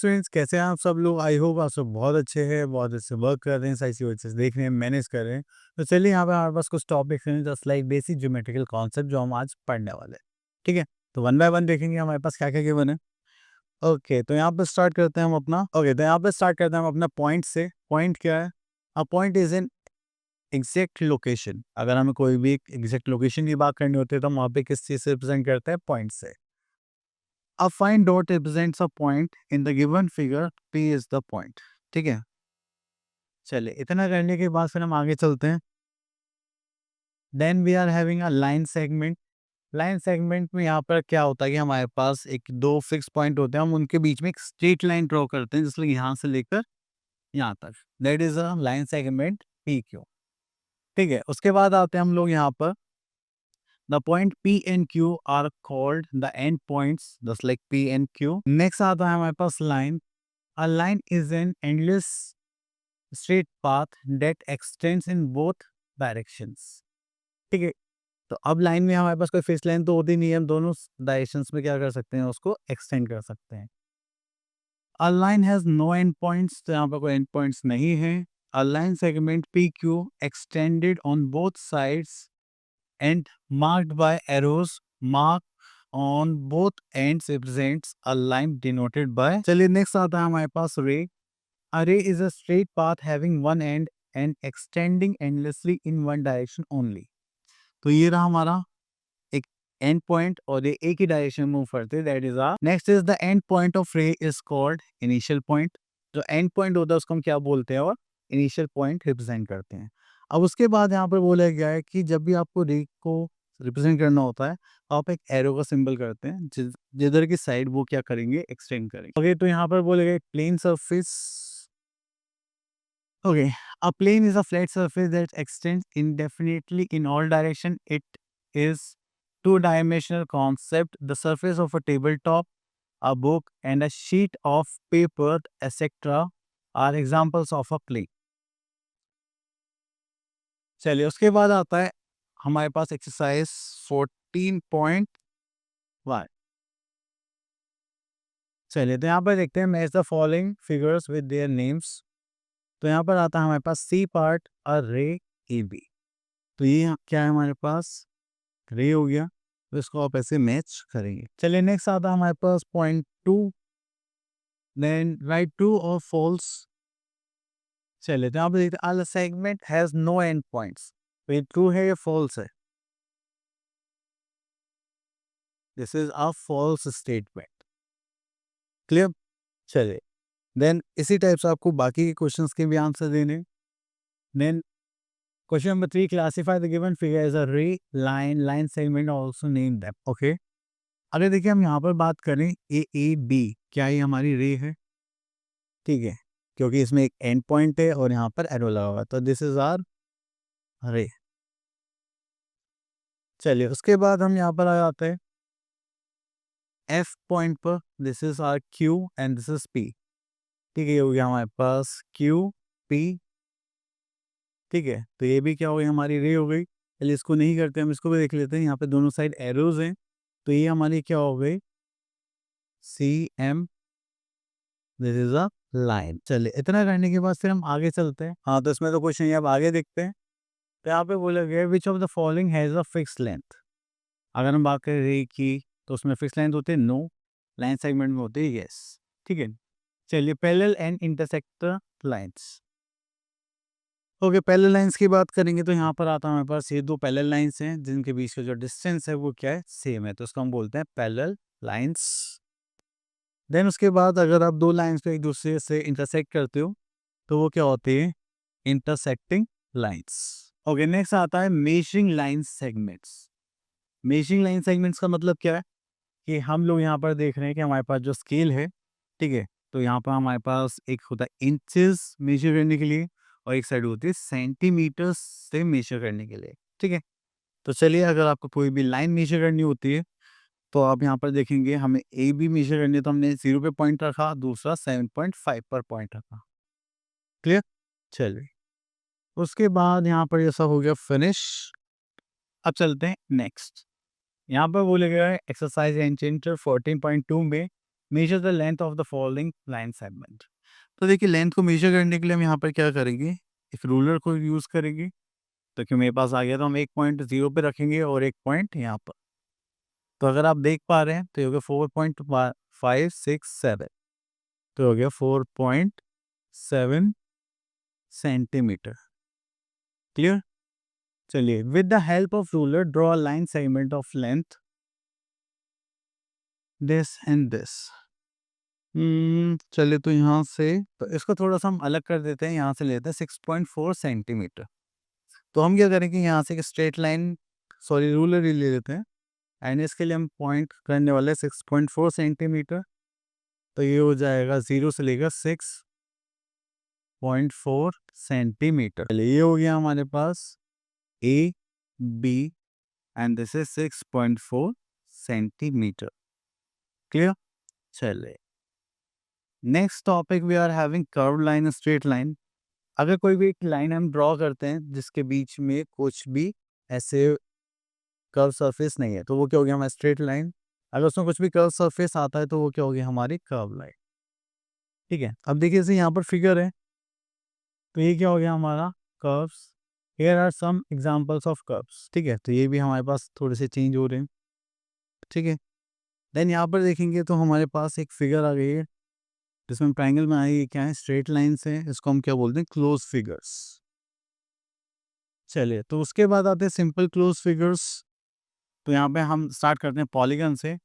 Students, कैसे हैं आप सब लोग? आई होप आप सब बहुत अच्छे हैं, बहुत अच्छे वर्क कर रहे हैं, सारी चीज़ें देख रहे हैं, मैनेज कर रहे हैं। तो चलिए यहाँ पे हमारे पास कुछ टॉपिक्स हैं just like basic geometrical concept जो हम आज पढ़ने वाले हैं। ठीक है, तो वन बाय वन देखेंगे हमारे पास क्या क्या गिवन है। ओके, तो यहाँ पे स्टार्ट करते हैं हम अपना पॉइंट से। पॉइंट क्या है? A point is an exact location. अगर हमें कोई भी एग्जैक्ट लोकेशन की बात करनी होती है तो हम वहाँ पे किस चीज़ से रिप्रेजेंट करते हैं? पॉइंट से। A fine dot represents a point in the given figure. P is the point. ठीक है, चलिए इतना करने के बाद फिर हम आगे चलते हैं। Then we are having a line segment. Line segment में यहाँ पर क्या होता है कि हमारे पास एक दो फिक्स पॉइंट होते हैं, हम उनके बीच में एक स्ट्रेट लाइन ड्रॉ करते हैं, जिसमें यहाँ से लेकर यहाँ तक। That is a line segment P Q. ठीक है, उसके बाद आते हैं हम लोग यहाँ पर the point P and Q are called the end points, just like P and Q. Next आता है हमारे पास line. A line is an endless straight path that extends in both directions. ठीक है, तो अब लाइन में हमारे पास कोई फिक्स लाइन तो होती नहीं है, हम दोनों डायरेक्शंस में क्या कर सकते हैं? उसको एक्सटेंड कर सकते हैं। A line has no end points, तो यहाँ पर कोई end points नहीं है। A line segment PQ extended on both sides and marked by arrows mark on both ends represents a line denoted by। चलिए नेक्स्ट आता है हमारे पास रे। Array is a straight path having one end and extending endlessly in one direction only। तो ये रहा हमारा एक एंड पॉइंट और ये एक ही डायरेक्शन मूव करते हैं, दैट इज आ। Next is the end point of ray is called initial point. जो एंड पॉइंट होता है उसको हम क्या बोलते हैं? और इनिशियल पॉइंट रिप्रेजेंट करते हैं। अब उसके बाद यहाँ पर बोला गया है कि जब भी आपको रे को रिप्रेजेंट करना होता है तो आप एक एरो का सिंबल करते हैं, जिधर की साइड वो क्या करेंगे? एक्सटेंड करेंगे। ओके, तो यहाँ पर बोलेगा plane surface. Okay, a plane is a flat surface that extends indefinitely in all direction. It is two-dimensional concept. The surface of a tabletop, a book, and a sheet of paper, etc. are examples of a plane. चलिए उसके बाद आता है हमारे पास exercise 14.1। चलिए तो यहाँ पर देखते हैं match the following figures with their names. तो यहाँ पर आता है हमारे पास सी पार्ट अ रे ए बी। तो ये क्या है हमारे पास? रे हो गया, तो इसको आप ऐसे मैच करेंगे। चलिए नेक्स्ट आता है हमारे पास पॉइंट 2। देन राइट ट्रू और फॉल्स। चलिए तो यहाँ पे देखते हैं segment has no end points. तो ये ट्रू है या फॉल्स है? This is a false statement. Clear? चलिए देन इसी टाइप से आपको बाकी के क्वेश्चंस के भी आंसर देने। Then question number 3, classify the given figure as a ray, line segment, also name them. Okay, अगर देखिए हम यहाँ पर बात करें ए बी, क्या ये हमारी रे है? ठीक है, क्योंकि इसमें एक एंड पॉइंट है और यहाँ पर एरो लगा हुआ है, तो दिस इज आर रे। चलिए उसके बाद हम यहाँ पर आ जाते हैं एफ पॉइंट पर। This is R Q and this is P. ठीक है, ये हो गया हमारे पास क्यू पी। ठीक है, तो ये भी क्या हो गई? हमारी रे हो गई। चलिए इसको नहीं करते, हम इसको भी देख लेते हैं। यहाँ पे दोनों साइड एरोज हैं, तो ये हमारी क्या हो गई? C M, this is a line. चलिए इतना करने के बाद फिर हम आगे चलते हैं। हाँ, तो इसमें तो क्वेश्चन ये अब आगे देखते हैं। तो यहाँ पे बोला गया which of the following has a fix length. अगर हम बात करें रे की तो उसमें फिक्स लेंथ होती है नो, लाइन सेगमेंट में होती है यस। ठीक है, चलिए parallel and intersecting lines. Okay, parallel lines की बात करेंगे तो यहाँ पर आता है हमारे पास ये दो पैरेलल लाइंस हैं जिनके बीच का जो डिस्टेंस है वो क्या है? सेम है, तो उसको हम बोलते हैं पैरेलल लाइंस। देन उसके बाद अगर आप दो लाइंस पे एक दूसरे से इंटरसेक्ट करते हो तो वो क्या होती है? Intersecting lines. ओके, नेक्स्ट आता है measuring line segments. Measuring line segments का मतलब क्या है? कि हम लोग यहाँ पर देख रहे हैं कि हमारे पास जो स्केल है, ठीक है, तो यहाँ पर हमारे पास एक होता है इंचेस मेजर करने के लिए और एक साइड होती है सेंटीमीटर से मेजर करने के लिए। ठीक है, तो चलिए अगर आपको कोई भी लाइन मेजर करनी होती है तो आप यहाँ पर देखेंगे हमें ए बी मेजर करनी है, तो हमने 0 पे पॉइंट रखा, दूसरा 7.5 पर पॉइंट रखा। क्लियर? चलिए उसके बाद यहाँ पर ऐसा हो गया फिनिश। अब चलते हैं नेक्स्ट। यहाँ पर बोले गया है एक्सरसाइज एंड 14.2 में measure the length of the following line segment. तो देखिए लेंथ को मेजर करने के लिए हम यहाँ पर क्या करेंगे, एक रूलर को यूज़ करेंगे। तो कि मेरे पास आ गया तो हम एक पॉइंट 0 पे रखेंगे और एक पॉइंट यहाँ पर। तो अगर आप देख पा रहे हैं तो ये हो गया 4.567, तो हो गया 4.7 सेंटीमीटर। क्लियर? चलिए, with the help of ruler draw line segment of length this and this. चलिए, तो यहाँ से तो इसको थोड़ा सा हम अलग कर देते हैं, यहाँ से लेते हैं 6.4 सेंटीमीटर। तो हम क्या करेंगे, यहाँ से एक स्ट्रेट लाइन, सॉरी रूलर ही ले लेते हैं, एंड इसके लिए हम पॉइंट करने वाले हैं 6.4 सेंटीमीटर। तो ये हो जाएगा 0 से लेकर 6.4 सेंटीमीटर। चलिए, ये हो गया हमारे पास A B and this is 6.4 centimetre. Clear? चलिए, next topic we are having curve line, straight line. अगर कोई भी एक लाइन हम ड्रॉ करते हैं जिसके बीच में कुछ भी ऐसे कर्व सरफेस नहीं है, तो वो क्या हो गया हमारा स्ट्रेट लाइन। अगर उसमें कुछ भी कर्व सरफेस आता है तो वो क्या हो गया हमारी कर्व लाइन। ठीक है, अब देखिए इसे यहाँ पर फिगर है, तो ये क्या हो गया हमारा curves. Here are some examples of curves. ठीक है, तो ये भी हमारे पास थोड़े से चेंज हो रहे हैं। ठीक है, देन यहाँ पर देखेंगे तो हमारे पास एक फिगर आ गई है जिसमें ट्राइंगल में आई, क्या है, स्ट्रेट लाइन से, इसको हम क्या बोलते हैं, क्लोज फिगर्स। चलिए, तो उसके बाद आते हैं सिंपल क्लोज फिगर्स। तो यहाँ पे हम स्टार्ट करते हैं पॉलीगन से।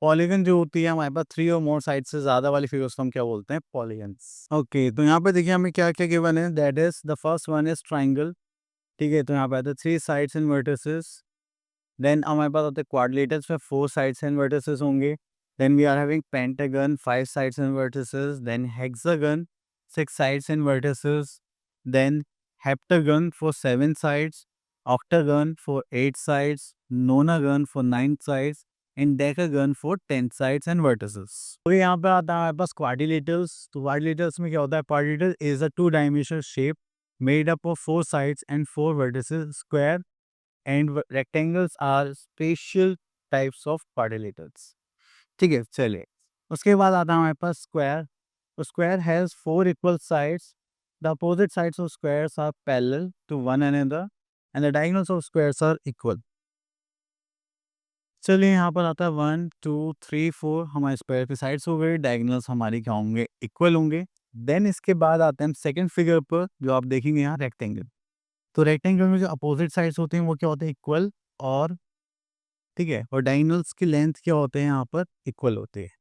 पॉलीगन जो होती है हमारे पास 3 और मोर साइड से ज़्यादा वाली फिगर्स को हम क्या बोलते हैं, पॉलीगन्स। ओके, तो यहाँ पे देखिए हमें क्या क्या गिवन है, that is the first one is triangle. ठीक है, तो यहाँ पे आते हैं 3 साइड्स एंड वर्टिसेस। देन हमारे पास आते हैं क्वाड्रिलेटरल्स में 4 साइड्स एंड वर्टिसेस होंगे। Then we are having pentagon 5 sides and vertices. Then hexagon 6 sides and vertices. Then heptagon for 7 sides, octagon for 8 sides, nonagon for 9 sides, and decagon for 10 sides and vertices. तो यहाँ पे आता है हमारे पास quadrilaterals. तो quadrilaterals में क्या होता है, quadrilateral is a 2 dimensional shape made up of 4 sides and 4 vertices. Square and rectangles are special types of quadrilaterals. ठीक है, चलिए, उसके बाद आता है हमारे पास square. Square has 4 equal sides. The opposite sides of squares are parallel to one another and the diagonals of squares are equal. चलिए, यहाँ पर आता है 1 2 3 4 हमारे स्क्वायर की साइड्स हो गई, डायगोनल्स हमारी क्या होंगे, इक्वल होंगे। देन इसके बाद आते हैं हम सेकंड फिगर पर, जो आप देखेंगे यहाँ रेक्टेंगल। तो रेक्टेंगल में जो अपोजिट साइड्स होते हैं वो क्या होते हैं, इक्वल। और ठीक है, और डायगोनल्स की लेंथ क्या होते हैं यहाँ पर, इक्वल होते हैं।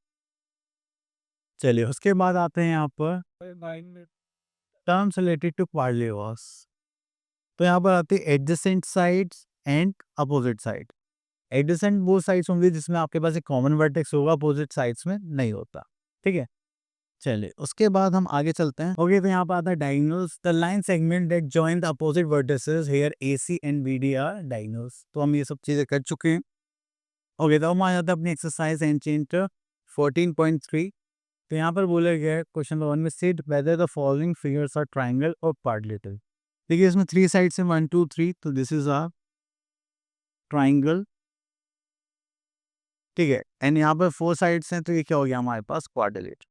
चलिए, उसके बाद आते हैं यहाँ पर टर्म्स रिलेटेड टू क्वाड्रिलेटरल्स। तो यहाँ पर आते हैं adjacent sides and opposite side. Adjacent वो साइड्स होंगे जिसमें आपके पास एक कॉमन वर्टेक्स होगा, अपोजिट साइड्स में नहीं होता। ठीक है, चलिए, उसके बाद हम आगे चलते हैं। ओके, तो यहाँ पर आता है diagonals, the line segment that join the opposite vertices, here AC and BD are diagonals. तो हम ये सब चीजें कर चुके हैं। ओके, तो हम आ जाते हैं अपनी एक्सरसाइज एंड 14.3। तो यहाँ पर बोला गया है क्वेश्चन नंबर 1 में, state whether the following figures are triangle और क्वाड्रिलेटरल। देखिए इसमें 3 साइड्स हैं, 1 2 3, तो दिस इज अ ट्राइंगल। ठीक है, एंड यहाँ पर 4 साइड्स हैं, तो ये क्या हो गया हमारे पास, क्वाड्रिलेटरल।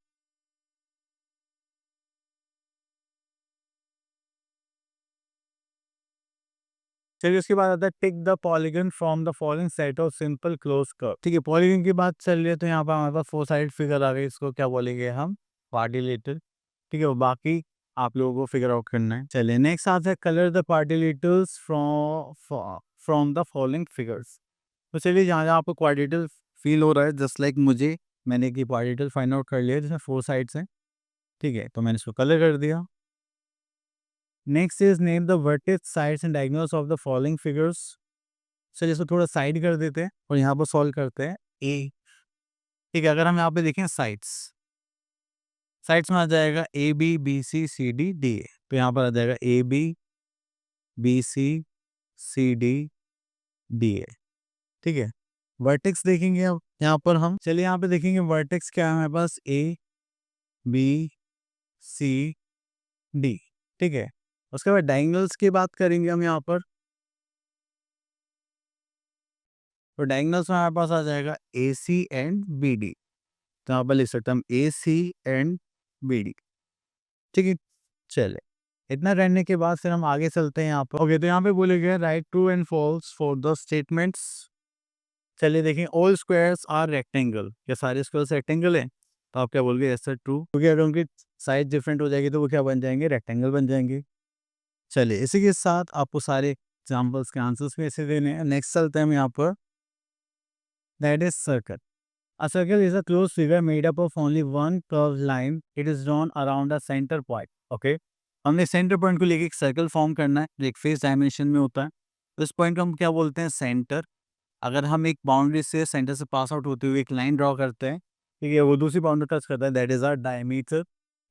चलिए, उसके बाद आता है tick the polygon from the following set of simple close curve. ठीक है, पॉलीगन की बात चल रही है, तो यहाँ पर हमारे पास 4 साइड फिगर आ गई, इसको क्या बोलेंगे हम, क्वाड्रिलेटरल। ठीक है, वो बाकी आप लोगों को फिगर आउट करना है। चलिए, नेक्स्ट आता है colour the quadrilaterals from the following figures. तो चलिए, जहाँ जहाँ आपको क्वाड्रिलेटरल फील हो रहा है, जस्ट लाइक मुझे, मैंने एक क्वाड्रिलेटरल फाइंड आउट कर लिया जिसमें 4 साइड्स हैं। ठीक है, तो मैंने इसको कलर कर दिया। Next is name the vertex sides and diagonals of the following figures. चलिए, इसको थोड़ा साइड कर देते हैं और यहाँ पर सॉल्व करते हैं ए। ठीक है, अगर हम यहाँ पे देखें साइड्स, साइड्स में आ जाएगा A B B C C D D A. तो यहाँ पर आ जाएगा A B B C C D D A. ठीक है, वर्टेक्स देखेंगे अब यहाँ पर हम, चलिए यहाँ पे देखेंगे वर्टेक्स क्या है हमारे पास, ए बी सी डी। ठीक है, उसके बाद डायगोनल्स की बात करेंगे हम यहाँ पर। तो डायगोनल्स में हमारे पास आ जाएगा ए सी एंड बी डी। तो यहाँ पर लिख सकते हैं हम AC एंड BD। ठीक है, चले इतना करने के बाद फिर हम आगे चलते हैं यहाँ पर। ओके, तो यहाँ पे बोले गए right true and false for the statements. चलिए देखें, ऑल स्क्वायर्स आर रेक्टेंगल, क्या सारे स्क्वायर्स रेक्टेंगल हैं? तो आप क्या बोलोगे? यस सर ट्रू, क्योंकि अगर उनकी साइज डिफरेंट हो जाएगी तो वो क्या बन जाएंगे? रेक्टेंगल बन जाएंगे। चलिए इसी के साथ आपको सारे एग्जाम्पल्स के आंसर्स भी ऐसे देने हैं। नेक्स्ट चलते हैं हम यहाँ पर, that is circle. A circle is a closed figure made up of only one curved line. It is drawn around a center point. Okay? हमने सेंटर पॉइंट को लेके एक सर्कल फॉर्म करना है जो एक फेस डायमेंशन में होता है। तो इस पॉइंट को हम क्या बोलते हैं? सेंटर। अगर हम एक बाउंड्री से सेंटर से पास आउट होते हुए एक लाइन ड्रॉ करते हैं, ठीक है, वो दूसरी बाउंड्री टच करता है, दैट इज आर डायमीटर।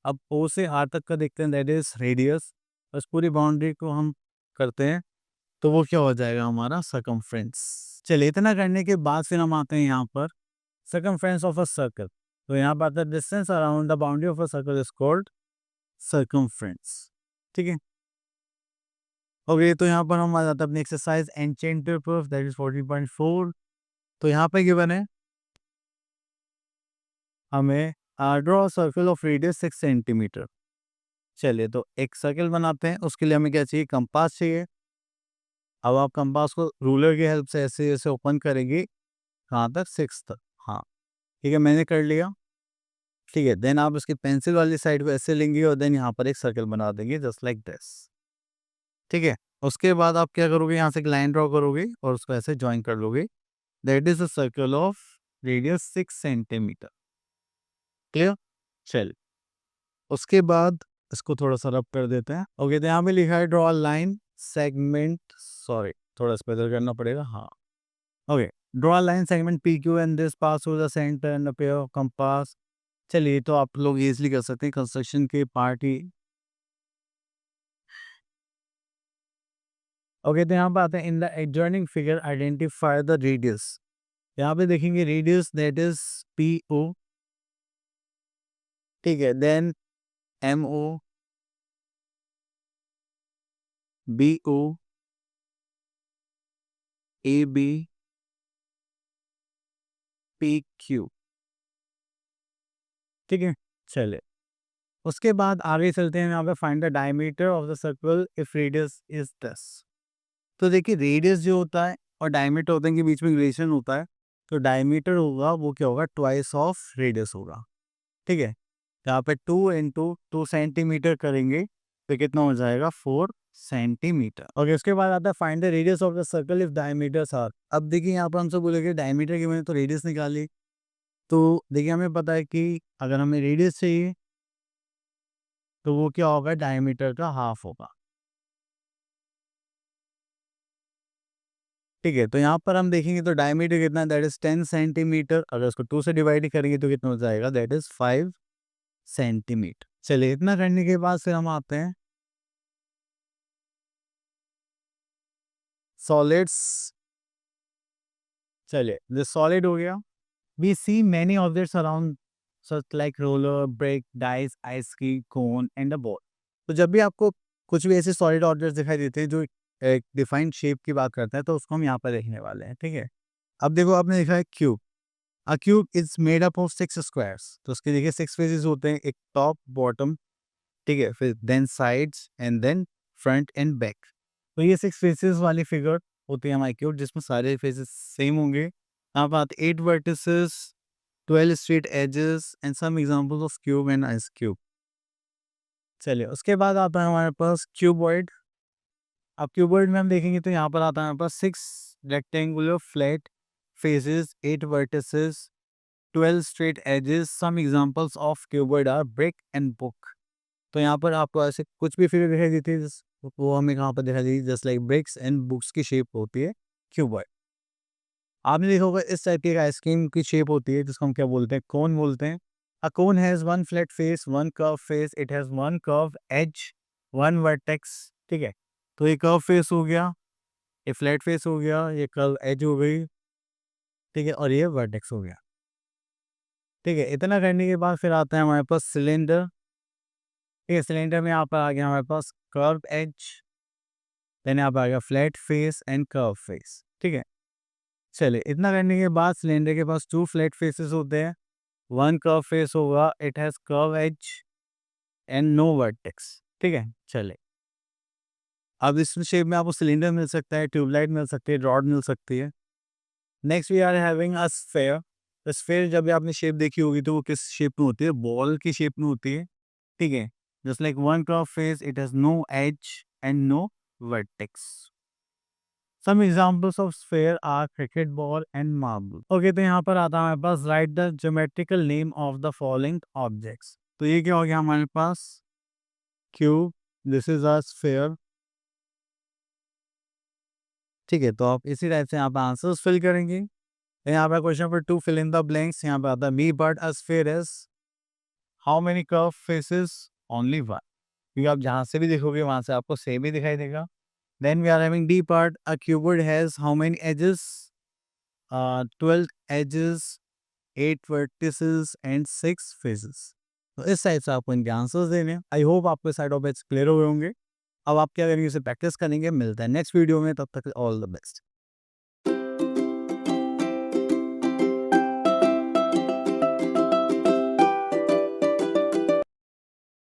अब O से R तक का देखते हैं, दैट इज रेडियस। बस पूरी बाउंड्री को हम करते हैं तो वो क्या हो जाएगा? हमारा सर्कमफ्रेंस। चलिए इतना करने के बाद फिर हम आते हैं यहाँ पर circumference of a circle। तो यहाँ पर आता है distance around the boundary of a circle is called circumference। ठीक है, ओके, तो यहाँ पर हम आ जाते हैं अपनी एक्सरसाइज एंचेंटर प्रूफ, दैट इज 14.4। तो यहाँ पे गिवन है हमें draw circle of radius 6 centimetre. चलिए तो एक सर्कल बनाते हैं, उसके लिए हमें क्या चाहिए? कंपास चाहिए। अब आप कंपास को रूलर की हेल्प से ऐसे ऐसे ओपन करेंगे, कहाँ तक? 6 तक। हाँ ठीक है, मैंने कर लिया। ठीक है, देन आप इसकी पेंसिल वाली साइड को ऐसे लेंगे और देन यहाँ पर एक सर्कल बना देंगे जस्ट लाइक दिस। ठीक है, उसके बाद आप क्या करोगे? यहाँ से एक लाइन ड्रॉ करोगे और उसको ऐसे ज्वाइन कर लोगे, that is a circle of radius 6 centimetre. Clear? चल उसके बाद इसको थोड़ा सा रब कर देते हैं। ओके, तो यहाँ पे लिखा है ड्रॉ लाइन सेगमेंट, सॉरी थोड़ा स्पेशल करना पड़ेगा। हाँ okay, draw line segment PQ and this pass through the centre and the pair of compass. चलिए तो आप लोग इजीली कर सकते हैं, कंस्ट्रक्शन के पार्ट ही। ओके, तो यहाँ पे आते हैं in the adjoining figure identify the radius. यहाँ पे देखेंगे रेडियस दैट इज PO। ठीक है, then MO, BO, AB, PQ। ठीक है, चले उसके बाद आगे चलते हैं। यहाँ पे find the diameter of the circle if radius is this. तो देखिए रेडियस जो होता है और डायमीटर होता है के बीच में रिलेशन होता है। तो डायमीटर होगा वो क्या होगा? ट्वाइस ऑफ रेडियस होगा। ठीक है, यहाँ पे 2 इंटू 2 सेंटीमीटर करेंगे तो कितना हो जाएगा? 4 सेंटीमीटर। और उसके बाद आता है find the radius of the circle if diameters are. अब देखिए यहाँ पर हमसे बोलेंगे डायमीटर की मैंने तो रेडियस निकाली। तो देखिए हमें पता है कि अगर हमें रेडियस चाहिए तो वो क्या होगा? डायमीटर का हाफ होगा। ठीक है, तो यहाँ पर हम देखेंगे तो डायमीटर कितना? That is 10 centimetre. अगर उसको 2 से डिवाइड करेंगे तो कितना हो जाएगा? That is 5 centimetre. चलिए इतना करने के बाद फिर हम आते हैं सॉलिड्स। चलिए दिस सॉलिड हो गया। We see many objects around such like roller, break, dice, ice की कोन एंड अ बॉल। तो जब भी आपको कुछ भी ऐसे सॉलिड ऑब्जेक्ट्स दिखाई देते हैं जो एक डिफाइंड शेप की बात करते हैं तो उसको हम यहाँ पर देखने वाले हैं। ठीक है, अब देखो आपने देखा है cube. A cube is made up of 6 squares. तो उसके देखिए 6 फेसेस होते हैं, एक टॉप बॉटम, ठीक है, फिर then sides and then front and back. तो ये 6 फेसेस वाली फिगर होती है हमारी क्यूब जिसमें सारे फेसेस सेम होंगे। यहाँ पर आते 8 vertices, 12 straight edges and some examples of cube and ice cube. चलिए उसके बाद आता है हमारे पास क्यूबॉइड। अब क्यूबॉइड में हम देखेंगे तो यहाँ पर आता है हमारे पास 6 rectangular flat faces, 8 vertices, 12 straight edges. Some examples of cuboid are brick and book। तो यहाँ पर आपको ऐसे कुछ भी फिगर दिखाई देती है वो हमें कहाँ पर दिखाई देती है? Just like bricks and books की शेप होती है क्यूबॉइड। आपने देखा होगा इस टाइप की एक आइसक्रीम की शेप होती है जिसको हम क्या बोलते हैं? कोन बोलते हैं। A cone has one flat face, one curve face, it has one curve edge, one vertex. ठीक है, तो ये कर्व फेस हो गया, ये फ्लैट फेस हो गया, ये कर्व एज हो गई, ठीक है, और ये वर्टेक्स हो गया। ठीक है, इतना करने के बाद फिर आता है हमारे पास सिलेंडर। ठीक है, सिलेंडर में यहाँ पर आ गया हमारे पास कर्व एज, देन यहाँ पर आ गया flat face and curve face. ठीक है, चलिए इतना करने के बाद सिलेंडर के पास 2 फ्लैट फेसेस होते हैं, वन कर्व फेस होगा, it has curve edge and no vertex, ठीक है? चले, अब इस शेप में आपको सिलेंडर मिल सकता है, ट्यूबलाइट मिल सकती है, रॉड मिल सकती है। Next we are having a sphere. तो स्फेयर जब भी आपने शेप देखी होगी तो वो किस शेप में होती है? बॉल की शेप में होती है, ठीक है? Just like one curve face, it has no edge and no vertex. Some examples of sphere are cricket ball and marble. Okay, तो यहाँ पर आता है हमारे पास right the geometrical name of the following objects. तो ये क्या हो गया हमारे पास? Cube, this is a sphere, ठीक है? तो आप इसी टाइप से यहाँ पे आंसर्स फिल करेंगे। यहाँ पे question number 2, fill in the blanks. यहाँ पे आता है me but a sphere is how many curve faces? Only one, क्योंकि आप जहाँ से भी देखोगे वहां से आपको सेम ही दिखाई देगा। Then we are having D part, a cuboid has how many edges? 12 edges, 8 vertices and 6 faces. तो इस साइड से आपको इनके आंसर्स देने हैं। आई होप आपके साइड ऑफ क्लियर हुए होंगे। अब आप क्या करेंगे? इसे प्रैक्टिस करेंगे। मिलता है नेक्स्ट वीडियो में, तब तक ऑल द बेस्ट।